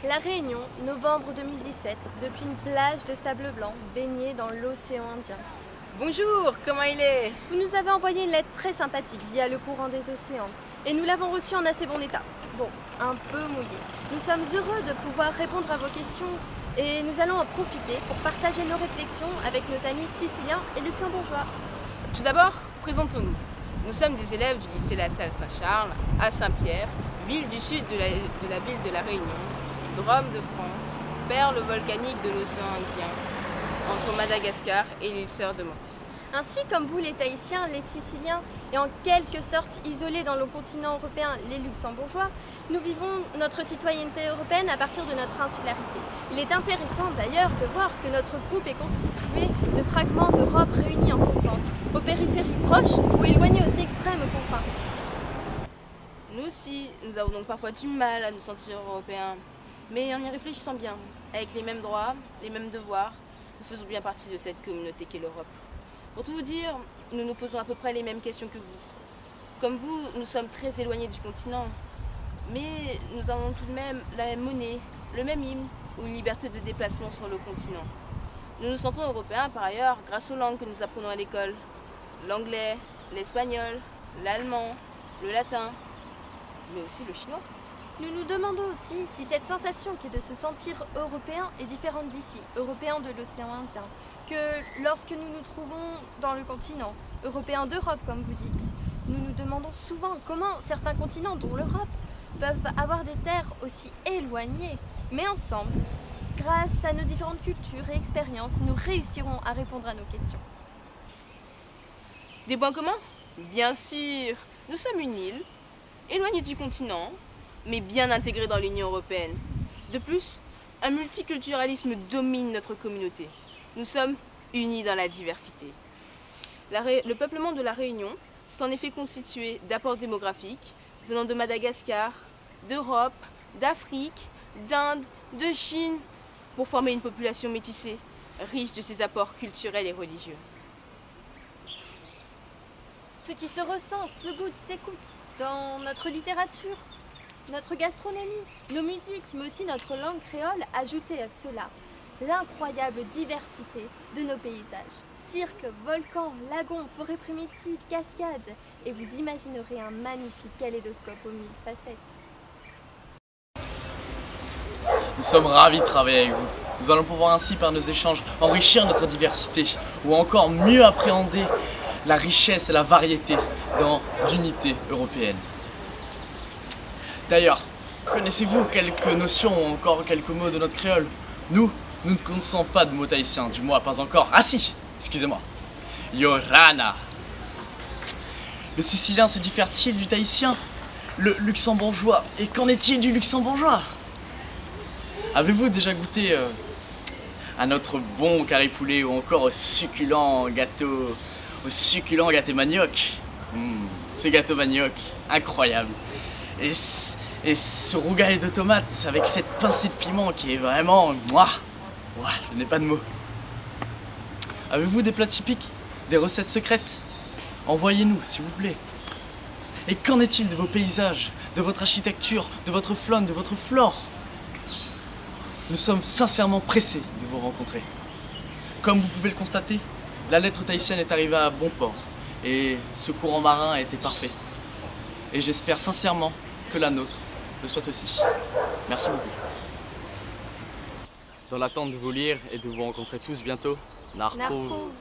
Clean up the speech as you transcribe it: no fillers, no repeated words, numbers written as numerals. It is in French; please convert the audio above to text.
La Réunion, novembre 2017, depuis une plage de sable blanc baignée dans l'océan Indien. Bonjour, comment il est? Vous nous avez envoyé une lettre très sympathique via le courant des océans et nous l'avons reçue en assez bon état. Bon, un peu mouillé. Nous sommes heureux de pouvoir répondre à vos questions et nous allons en profiter pour partager nos réflexions avec nos amis siciliens et luxembourgeois. Tout d'abord, présentons-nous. Nous sommes des élèves du lycée La Salle Saint-Charles à Saint-Pierre, ville du sud de la ville de La Réunion, Drôme de France, perle volcanique de l'océan Indien, entre Madagascar et l'île Sœur de Maurice. Ainsi comme vous les Tahitiens, les Siciliens et en quelque sorte isolés dans le continent européen, les Luxembourgeois, nous vivons notre citoyenneté européenne à partir de notre insularité. Il est intéressant d'ailleurs de voir que notre groupe est constitué de fragments d'Europe réunis en son centre, aux périphéries proches ou éloignés aux extrêmes confins. Nous aussi, nous avons donc parfois du mal à nous sentir européens, mais en y réfléchissant bien, avec les mêmes droits, les mêmes devoirs, nous faisons bien partie de cette communauté qu'est l'Europe. Pour tout vous dire, nous nous posons à peu près les mêmes questions que vous. Comme vous, nous sommes très éloignés du continent, mais nous avons tout de même la même monnaie, le même hymne ou une liberté de déplacement sur le continent. Nous nous sentons européens par ailleurs grâce aux langues que nous apprenons à l'école. L'anglais, l'espagnol, l'allemand, le latin, mais aussi le chinois. Nous nous demandons aussi si cette sensation qui est de se sentir européen est différente d'ici, européen de l'océan Indien, que lorsque nous nous trouvons dans le continent, européen d'Europe comme vous dites, nous nous demandons souvent comment certains continents, dont l'Europe, peuvent avoir des terres aussi éloignées. Mais ensemble, grâce à nos différentes cultures et expériences, nous réussirons à répondre à nos questions. Des points communs? Bien sûr, nous sommes une île, éloignée du continent, mais bien intégrée dans l'Union européenne. De plus, un multiculturalisme domine notre communauté. Nous sommes unis dans la diversité. Le peuplement de la Réunion s'en est fait constituer d'apports démographiques venant de Madagascar, d'Europe, d'Afrique, d'Inde, de Chine, pour former une population métissée, riche de ses apports culturels et religieux. Ce qui se ressent, se goûte, s'écoute dans notre littérature, notre gastronomie, nos musiques, mais aussi notre langue créole, ajoutez à cela l'incroyable diversité de nos paysages. Cirques, volcans, lagons, forêts primitives, cascades, et vous imaginerez un magnifique kaléidoscope aux mille facettes. Nous sommes ravis de travailler avec vous. Nous allons pouvoir ainsi, par nos échanges, enrichir notre diversité ou encore mieux appréhender la richesse et la variété dans l'unité européenne. D'ailleurs, connaissez-vous quelques notions ou encore quelques mots de notre créole? Nous ne connaissons pas de mots tahitiens, du moins pas encore. Ah si, excusez-moi. Yorana. Le sicilien se diffère-t-il du tahitien? Le luxembourgeois, et qu'en est-il du luxembourgeois? Avez-vous déjà goûté à notre bon carré poulet ou encore au succulent gâteau manioc? Ce gâteau manioc, incroyable. Et ce rougail de tomates avec cette pincée de piment qui est vraiment... Mouah, je n'ai pas de mots. Avez-vous des plats typiques? Des recettes secrètes? Envoyez-nous, s'il vous plaît. Et qu'en est-il de vos paysages, de votre architecture, de votre faune, de votre flore? Nous sommes sincèrement pressés de vous rencontrer. Comme vous pouvez le constater, la lettre tahitienne est arrivée à bon port et ce courant marin a été parfait. Et j'espère sincèrement que la nôtre le soit aussi. Merci beaucoup. Dans l'attente de vous lire et de vous rencontrer tous bientôt, Nartro. Nartro.